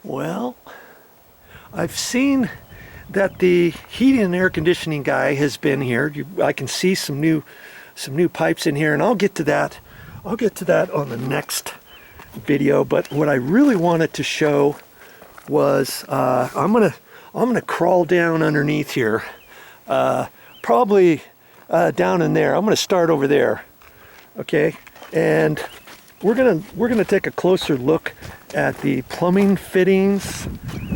Well, I've seen that the heating and air conditioning guy has been here. I can see some new pipes in here, and I'll get to that. I'll get to that on the next video. But what I really wanted to show was I'm gonna crawl down underneath here, probably down in there. I'm gonna start over there, okay? And we're gonna take a closer look at the plumbing fittings.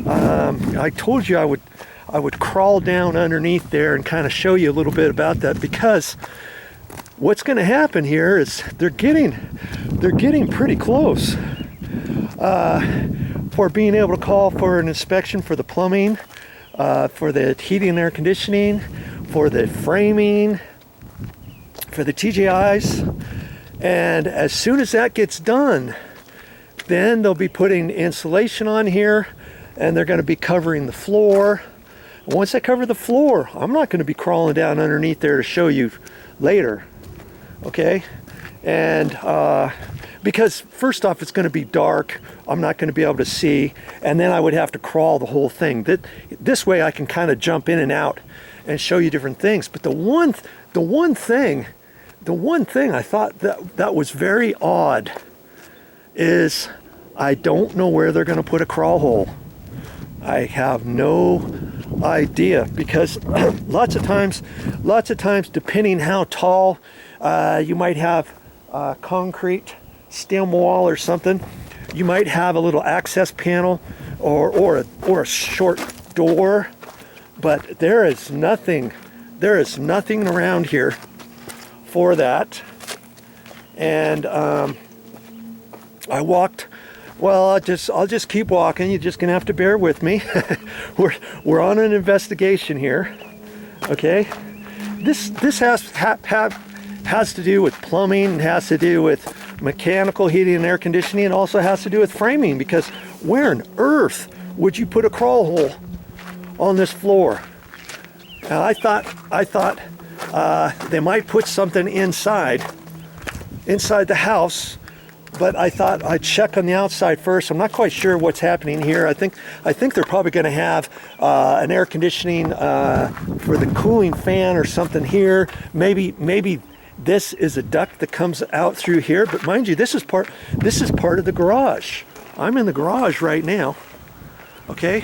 I told you I would crawl down underneath there and kind of show you a little bit about that, because what's going to happen here is they're getting pretty close for being able to call for an inspection for the plumbing, for the heating and air conditioning, for the framing, for the TJIs. And as soon as that gets done, then they'll be putting insulation on here, and they're going to be covering the floor. Once they cover the floor, I'm not going to be crawling down underneath there to show you later, okay? And because first off, it's going to be dark, I'm not going to be able to see, and then I would have to crawl the whole thing. This way I can kind of jump in and out and show you different things. But the one thing I thought that was very odd is I don't know where they're going to put a crawl hole. I have no idea, because lots of times depending how tall, you might have concrete stem wall or something. You might have a little access panel or a short door, but there is nothing around here for that. And I walked. Well, I'll just keep walking. You're just gonna have to bear with me. we're on an investigation here. Okay, this has to do with plumbing, has to do with mechanical heating and air conditioning, and also has to do with framing. Because where on earth would you put a crawl hole on this floor? Now, I thought they might put something inside the house. But I thought I'd check on the outside first. I'm not quite sure what's happening here. I think they're probably going to have an air conditioning for the cooling fan or something here. Maybe this is a duct that comes out through here. But mind you, this is part of the garage. I'm in the garage right now. Okay,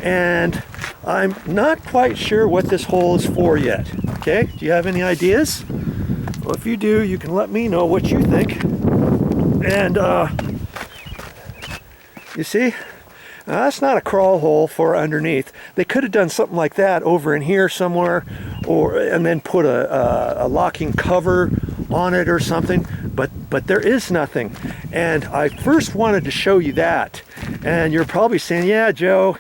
and I'm not quite sure what this hole is for yet. Okay, do you have any ideas? Well, if you do, you can let me know what you think. And you see, that's not a crawl hole for underneath. They could have done something like that over in here somewhere, and then put a locking cover on it or something. But there is nothing. And I first wanted to show you that. And you're probably saying, yeah, Joe,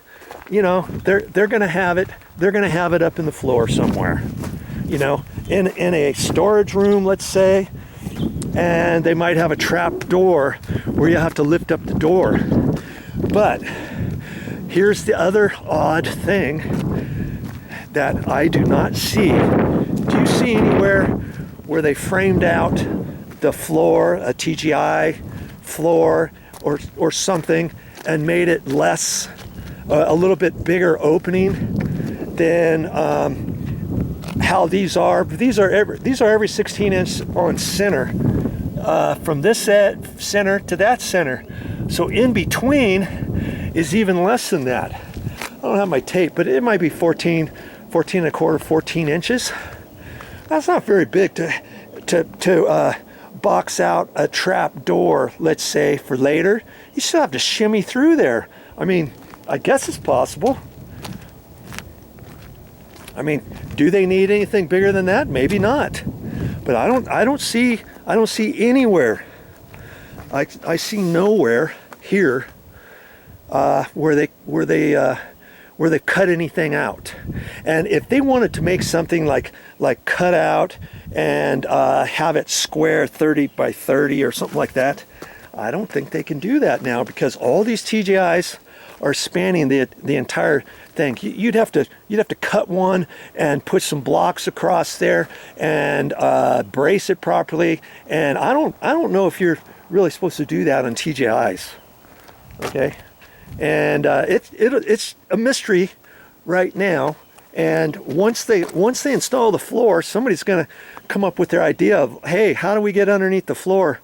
you know, they're going to have it. They're going to have it up in the floor somewhere, you know, in a storage room, let's say. And they might have a trap door where you have to lift up the door. But here's the other odd thing that I do not see. Do you see anywhere where they framed out the floor, a TGI floor or something, and made it less, a little bit bigger opening than how these are? These are every 16 inch on center. From this center to that center. So in between is even less than that. I don't have my tape, but it might be 14 and a quarter, 14 inches. That's not very big to box out a trap door, let's say, for later. You still have to shimmy through there. I mean, I guess it's possible. I mean, do they need anything bigger than that? Maybe not. But I don't see anywhere. I see nowhere here where they cut anything out. And if they wanted to make something like cut out and have it square 30 by 30 or something like that, I don't think they can do that now, because all these TGIs are spanning the entire thing. You'd have to cut one and put some blocks across there and brace it properly. And I don't know if you're really supposed to do that on TGIs. Okay, And it's a mystery right now. And once they install the floor, somebody's going to come up with their idea of, hey, how do we get underneath the floor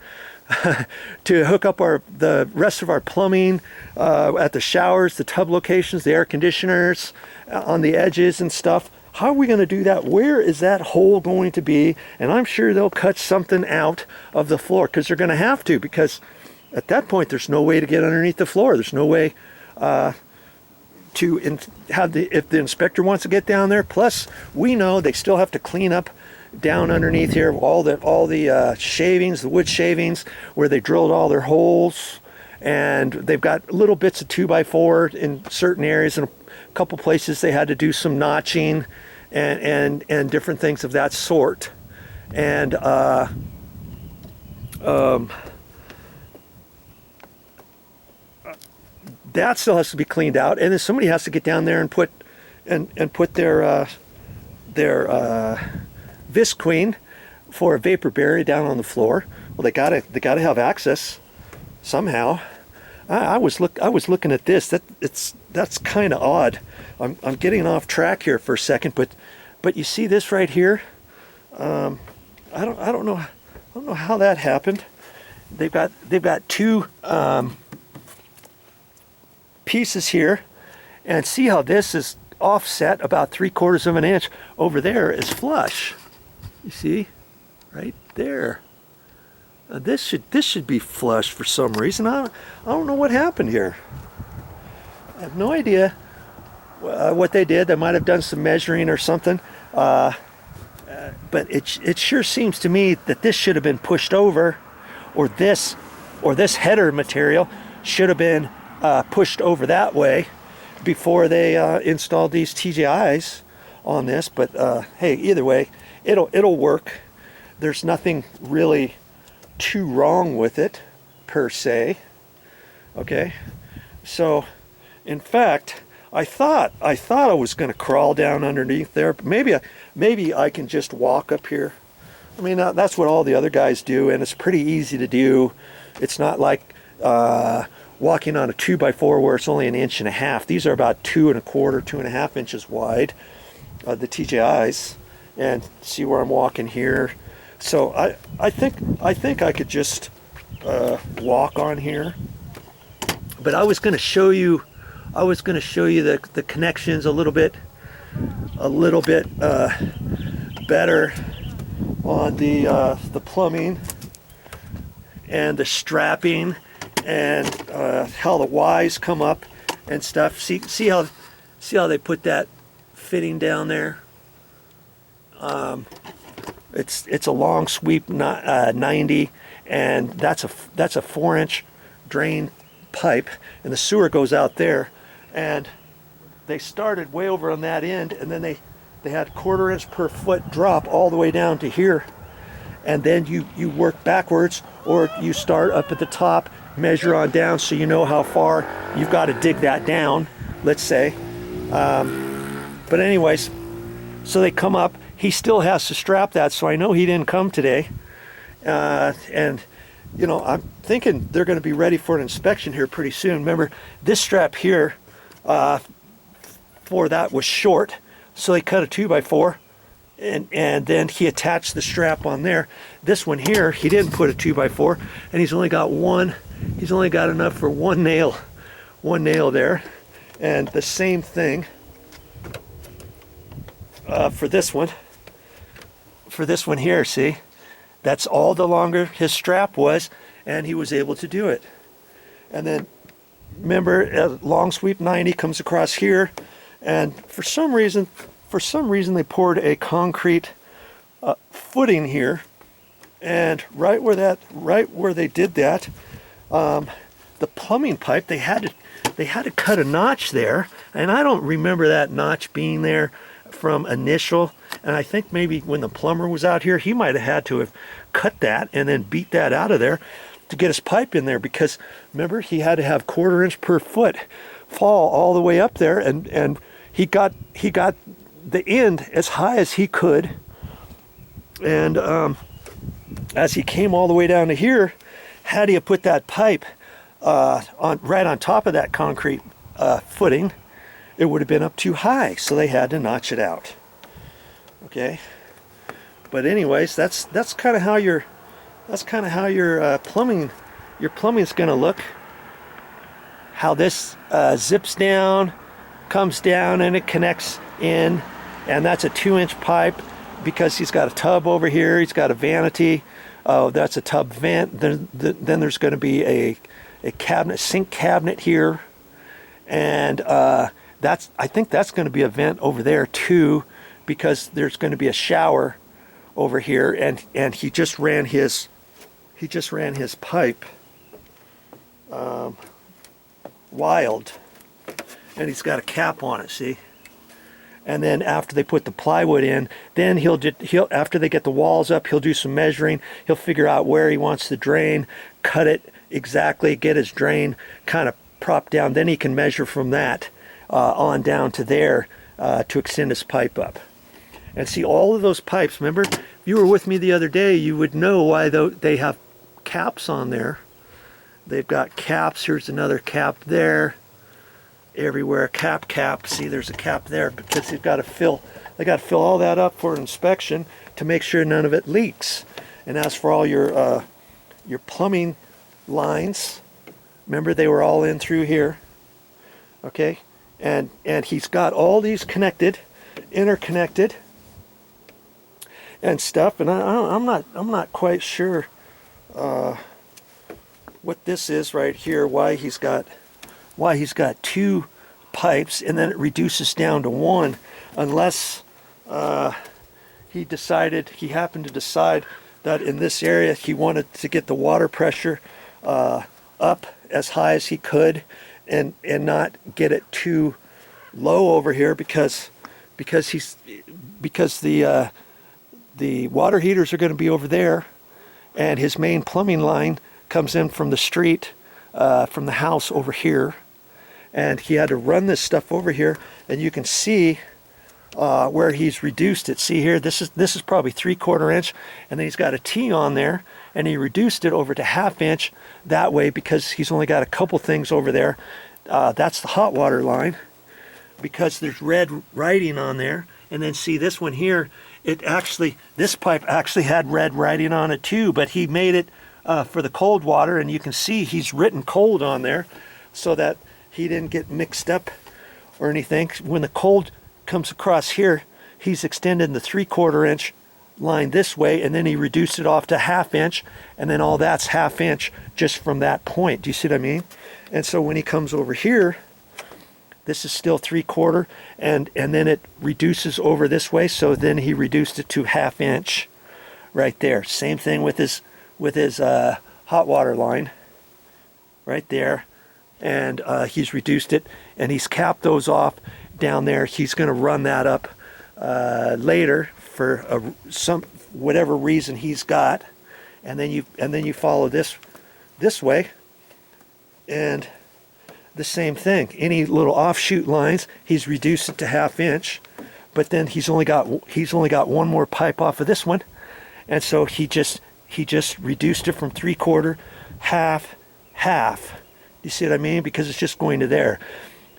to hook up the rest of our plumbing at the showers, the tub locations, the air conditioners, on the edges and stuff. How are we going to do that? Where is that hole going to be? And I'm sure they'll cut something out of the floor, because they're going to have to, because at that point there's no way to get underneath the floor. There's no way if the inspector wants to get down there. Plus, we know they still have to clean up down underneath here all the shavings, the wood shavings, where they drilled all their holes, and they've got little bits of 2x4 in certain areas, and a couple places they had to do some notching and different things of that sort. And that still has to be cleaned out, and then somebody has to get down there and put their Visqueen for a vapor barrier down on the floor. Well, they gotta have access somehow. I was looking at this. That's kind of odd. I'm getting off track here for a second, but you see this right here. I don't know how that happened. They've got two pieces here, and see how this is offset about 3/4 of an inch. Over there is flush. You see, right there. This should be flush for some reason. I don't know what happened here. I have no idea what they did. They might have done some measuring or something. But it sure seems to me that this should have been pushed over, or this header material should have been pushed over that way before they installed these TJIs on this. But hey, either way, it'll work. There's nothing really too wrong with it per se. Okay, so in fact, I thought I was going to crawl down underneath there, but maybe I can just walk up here. I mean, that's what all the other guys do, and it's pretty easy to do. It's not like walking on a 2x4 where it's only 1.5 inches. These are about 2.25, 2.5 inches wide, the TJIs. And see where I'm walking here. So I think I could just walk on here. But I was going to show you the connections a little bit better on the plumbing and the strapping, and how the Ys come up and stuff. See how they put that fitting down there. It's a long sweep 90, and that's a 4-inch drain pipe, and the sewer goes out there. And they started way over on that end, and then they had 1/4 inch per foot drop all the way down to here. And then you work backwards, or you start up at the top, measure on down, so you know how far you've got to dig that down, let's say. But anyways, so they come up. He still has to strap that, so I know he didn't come today. And you know, I'm thinking they're going to be ready for an inspection here pretty soon. Remember, this strap here for that was short, so they cut a 2x4, and then he attached the strap on there. This one here, he didn't put a 2x4, and he's only got one. He's only got enough for one nail there. And the same thing for this one. For this one here, see, that's all the longer his strap was, and he was able to do it. And then remember, a long sweep 90 comes across here, and for some reason they poured a concrete footing here, and right where they did that, the plumbing pipe, they had to cut a notch there, and I don't remember that notch being there from initial. And I think maybe when the plumber was out here, he might have had to have cut that and then beat that out of there to get his pipe in there, because remember, he had to have 1/4 inch per foot fall all the way up there, and he got the end as high as he could, and as he came all the way down to here, had he put that pipe right on top of that concrete footing, it would have been up too high, so they had to notch it out. Okay, but anyways, that's kind of how your plumbing is going to look. How this zips down, comes down, and it connects in, and that's a 2-inch pipe because he's got a tub over here. He's got a vanity. Oh, that's a tub vent. Then there's going to be a cabinet, sink cabinet here, and I think that's going to be a vent over there too, because there's going to be a shower over here, and he just ran his pipe wild, and he's got a cap on it, see? And then after they put the plywood in, then he'll after they get the walls up, he'll do some measuring. He'll figure out where he wants the drain, cut it exactly, get his drain kind of propped down. Then he can measure from that on down to there to extend his pipe up. And see, all of those pipes, remember, if you were with me the other day, you would know why they have caps on there. They've got caps. Here's another cap there. Everywhere, cap. See, there's a cap there because they got to fill all that up for inspection to make sure none of it leaks. And as for all your plumbing lines, remember they were all in through here. Okay, and he's got all these connected, interconnected, and stuff. And I'm not quite sure what this is right here. Why he's got 2 pipes, and then it reduces down to 1, unless he happened to decide that in this area he wanted to get the water pressure up as high as he could, and not get it too low over here, because the water heaters are going to be over there, and his main plumbing line comes in from the street, from the house over here, and he had to run this stuff over here, and you can see where he's reduced it. See here, this is probably 3/4 inch, and then he's got a T on there, and he reduced it over to 1/2 inch that way because he's only got a couple things over there. That's the hot water line, because there's red writing on there. And then see this one here, this pipe actually had red writing on it too, but he made it for the cold water, and you can see he's written cold on there so that he didn't get mixed up or anything. When the cold comes across here, he's extended the 3/4 inch line this way, and then he reduced it off to 1/2 inch, and then all that's 1/2 inch just from that point. Do you see what I mean? And so when he comes over here, this is still 3/4, and then it reduces over this way, so then he reduced it to 1/2 inch right there. Same thing with his hot water line right there, and he's reduced it, and he's capped those off down there. He's going to run that up later for some whatever reason he's got, and then you follow this way, and the same thing. Any little offshoot lines, he's reduced it to 1/2 inch, but then he's only got one more pipe off of this one, and so he just reduced it from 3/4, 1/2. You see what I mean? Because it's just going to there.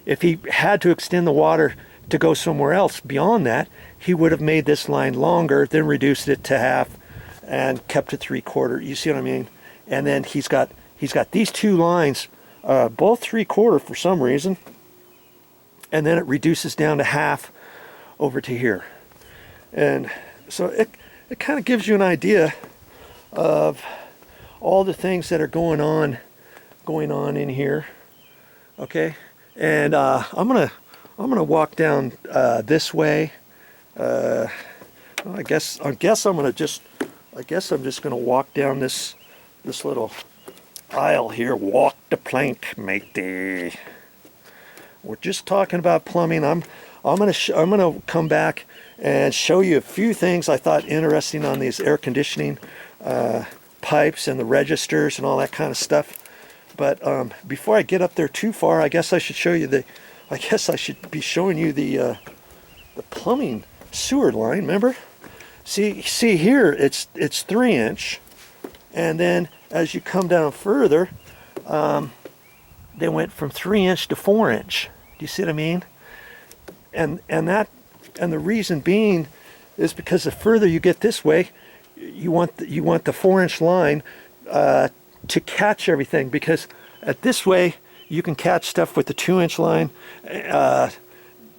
If he had to extend the water to go somewhere else beyond that, he would have made this line longer, then reduced it to 1/2 and kept it 3/4. You see what I mean? And then he's got these 2 lines, both 3/4 for some reason, and then it reduces down to 1/2 over to here. And so it kind of gives you an idea of all the things that are going on in here. Okay, and I'm gonna walk down this way. Well, I guess I'm just gonna walk down this little aisle here. Walk the plank, matey. We're just talking about plumbing. I'm gonna come back and show you a few things I thought interesting on these air conditioning pipes and the registers and all that kind of stuff. But before I get up there too far, I guess I should show you I should be showing you the plumbing sewer line. Remember? See here, it's 3 inch, and then as you come down further, they went from 3" to 4". Do you see what I mean? And the reason being is because the further you get this way, you want the 4" line to catch everything, because at this way you can catch stuff with the 2" line,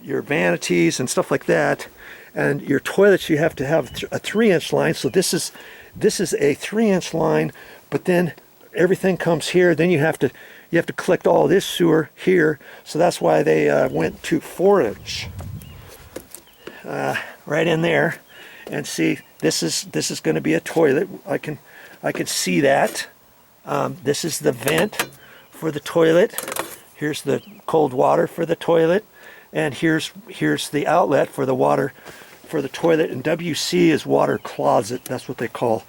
your vanities and stuff like that, and your toilets you have to have a 3" line. So this is a 3" line, but then everything comes here. Then you have to collect all this sewer here. So that's why they went to 4". Right in there, and see, this is going to be a toilet. I can see that. This is the vent for the toilet. Here's the cold water for the toilet, and here's the outlet for the water for the toilet. And WC is water closet. That's what they call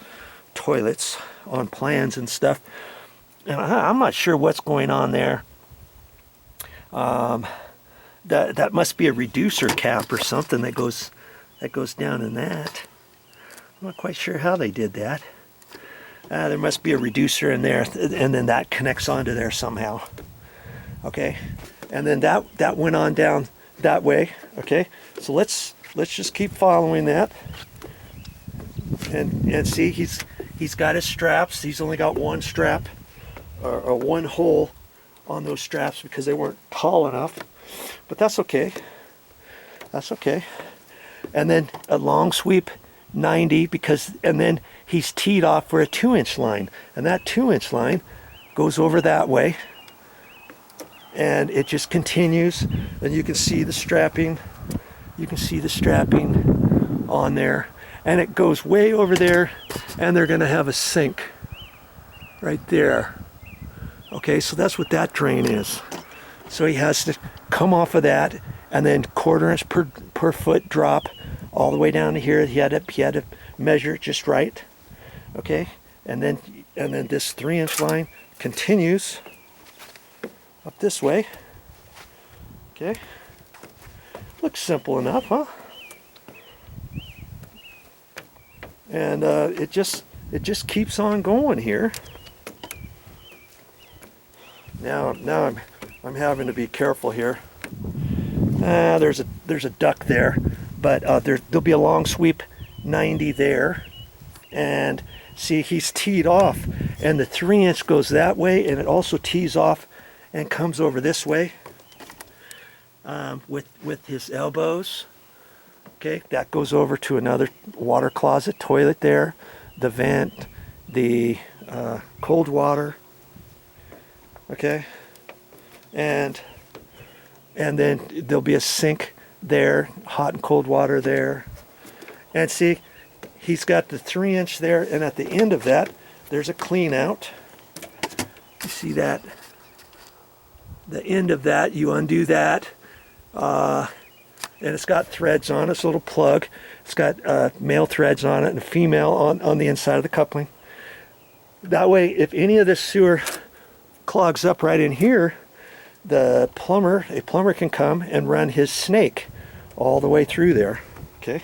toilets on plans and stuff. And I'm not sure what's going on there. That must be a reducer cap or something that goes down in that. I'm not quite sure how they did that. There must be a reducer in there, and then that connects onto there somehow. Okay, and then that went on down that way. Okay, so let's just keep following that, and see, he's got his straps. He's only got one strap or one hole on those straps because they weren't tall enough, but that's okay. That's okay. And then a long sweep 90, and then he's teed off for a 2" line, and that 2" line goes over that way, and it just continues, and you can see the strapping. You can see the strapping on there, and it goes way over there, and they're going to have a sink right there. Okay, so that's what that drain is. So he has to come off of that, and then 1/4" per foot drop all the way down to here. He had to measure it just right. Okay, and then this 3" line continues up this way. Okay, looks simple enough, huh? And it just keeps on going here. Now I'm having to be careful here. There's a duct there, but there'll be a long sweep 90 there, and see, he's teed off, and the 3" goes that way, and it also tees off and comes over this way with his elbows. Okay, that goes over to another water closet toilet there, the vent, the cold water. Okay, and then there'll be a sink there, hot and cold water there. And see, he's got the 3" there, and at the end of that there's a clean out. You see that? The end of that, you undo that, and it's got threads on it. It's a little plug. It's got male threads on it and female on the inside of the coupling. That way, if any of this sewer clogs up right in here, a plumber can come and run his snake all the way through there. Okay,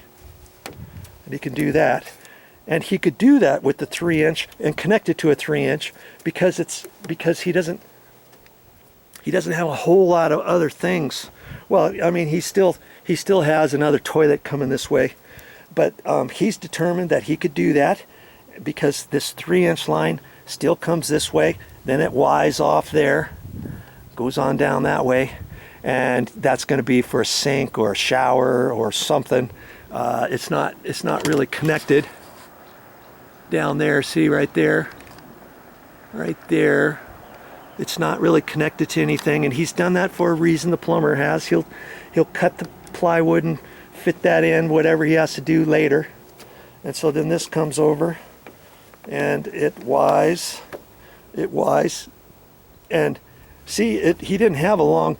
and he can do that, and he could do that with the 3" and connect it to a 3" because he doesn't have a whole lot of other things. Well, I mean, he still has another toilet coming this way, but he's determined that he could do that because this 3" line still comes this way, then it Y's off there, goes on down that way, and that's going to be for a sink or a shower or something. It's not really connected down there. See, right there, it's not really connected to anything, and he's done that for a reason. The plumber has. He'll cut the plywood and fit that in, whatever he has to do later. And so then this comes over, and it Y's, and see, he didn't have a long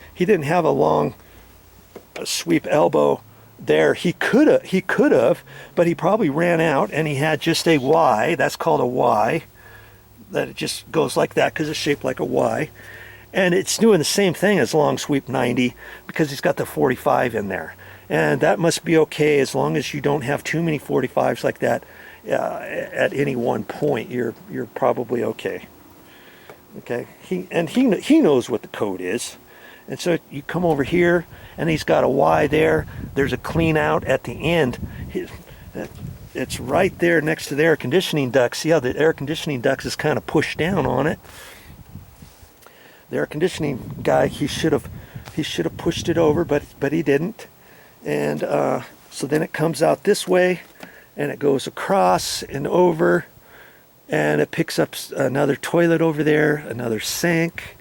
sweep elbow there. He could have, but he probably ran out, and he had just a Y. That's called a Y. That it just goes like that because it's shaped like a Y, and it's doing the same thing as long sweep 90 because he's got the 45 in there, and that must be okay as long as you don't have too many 45s like that at any one point. You're probably okay. Okay, he knows what the code is. And so you come over here, and he's got a Y there. There's a clean out at the end. It's right there next to the air conditioning duct. See how the air conditioning duct is kind of pushed down on it? The air conditioning guy, he should have pushed it over, but he didn't. And so then it comes out this way, and it goes across and over, and it picks up another toilet over there, another sink,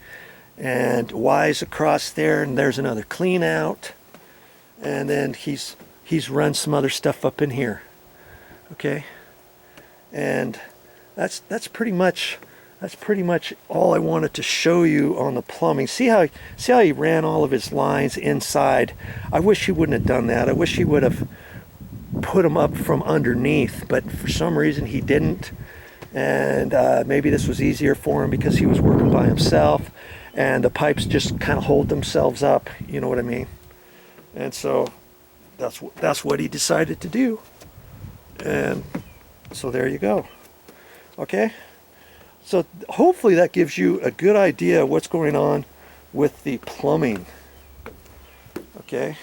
and Y's across there, and there's another clean out, and then he's run some other stuff up in here. Okay, and that's pretty much all I wanted to show you on the plumbing. See how he ran all of his lines inside. I wish he wouldn't have done that. I wish he would have put them up from underneath, but for some reason he didn't. And maybe this was easier for him because he was working by himself, and the pipes just kind of hold themselves up. You know what I mean? And so that's what he decided to do. And so there you go. Okay, so hopefully that gives you a good idea of what's going on with the plumbing. Okay,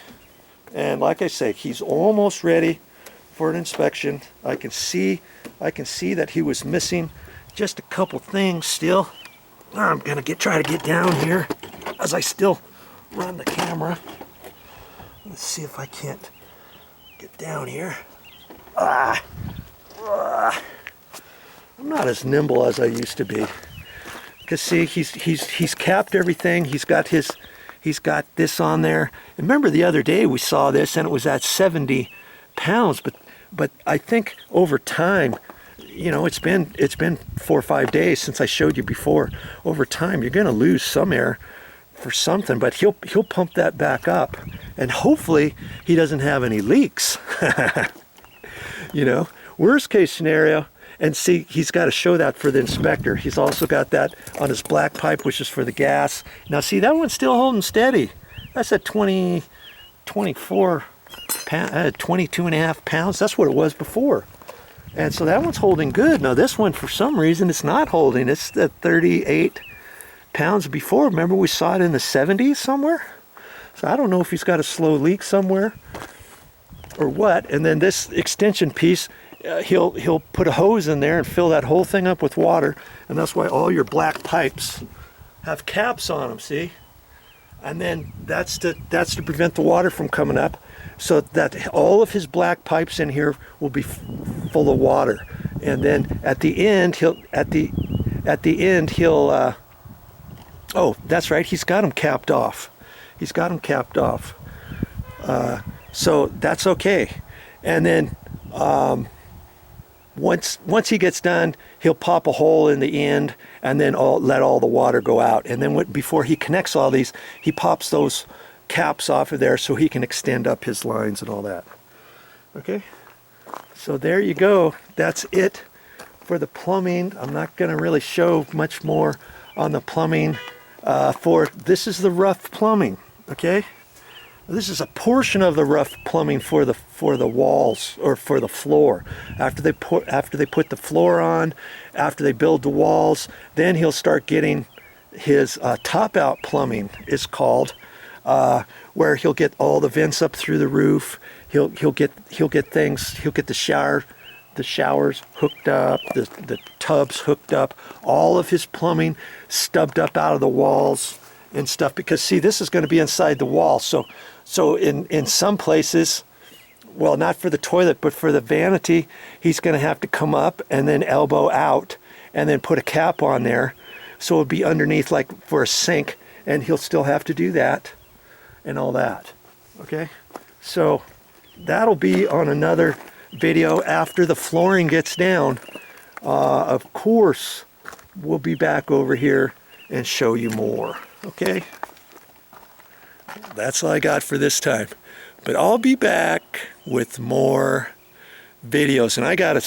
and like I say, he's almost ready for an inspection. I can see that he was missing just a couple things still. I'm gonna try to get down here as I still run the camera. Let's see if I can't get down here. I'm not as nimble as I used to be. Cause see, he's capped everything. He's got this on there. And remember the other day we saw this and it was at 70 pounds. But I think over time, you know, it's been 4 or 5 days since I showed you before. Over time, you're gonna lose some air for something, but he'll pump that back up, and hopefully he doesn't have any leaks. You know, worst case scenario, and see, he's got to show that for the inspector. He's also got that on his black pipe, which is for the gas. Now see, that one's still holding steady. That's at 24 pounds, 22 and a half pounds. That's what it was before. And so that one's holding good. Now this one, for some reason, it's not holding. It's at 38 pounds before. Remember we saw it in the 70s somewhere? So I don't know if he's got a slow leak somewhere or what. And then this extension piece, he'll put a hose in there and fill that whole thing up with water. And that's why all your black pipes have caps on them, see? And then that's to prevent the water from coming up, so that all of his black pipes in here will be full of water. And then at the end he'll oh, that's right, he's got them capped off. He's got them capped off. So that's okay. And then once he gets done, he'll pop a hole in the end and then let all the water go out. And then before he connects all these, he pops those caps off of there so he can extend up his lines and all that. Okay, so there you go. That's it for the plumbing. I'm not going to really show much more on the plumbing. This is the rough plumbing. Okay, this is a portion of the rough plumbing for the walls, or for the floor. After they put the floor on, after they build the walls, then he'll start getting his top out plumbing, is called, where he'll get all the vents up through the roof. He'll get the showers hooked up, the tubs hooked up, all of his plumbing stubbed up out of the walls and stuff, because see, this is going to be inside the wall. So in some places, well, not for the toilet, but for the vanity, he's going to have to come up and then elbow out and then put a cap on there. So it'll be underneath, like for a sink, and he'll still have to do that and all that. Okay, so that'll be on another video after the flooring gets down. Of course, we'll be back over here and show you more. Okay, that's all I got for this time, but I'll be back with more videos. And I gotta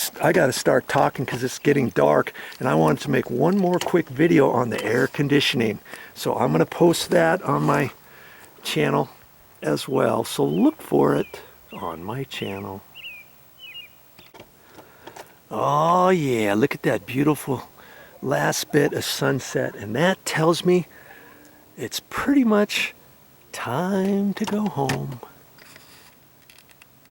start talking because it's getting dark, and I wanted to make one more quick video on the air conditioning, so I'm gonna post that on my channel as well, so look for it on my channel. Oh yeah, look at that beautiful last bit of sunset, and that tells me it's pretty much time to go home.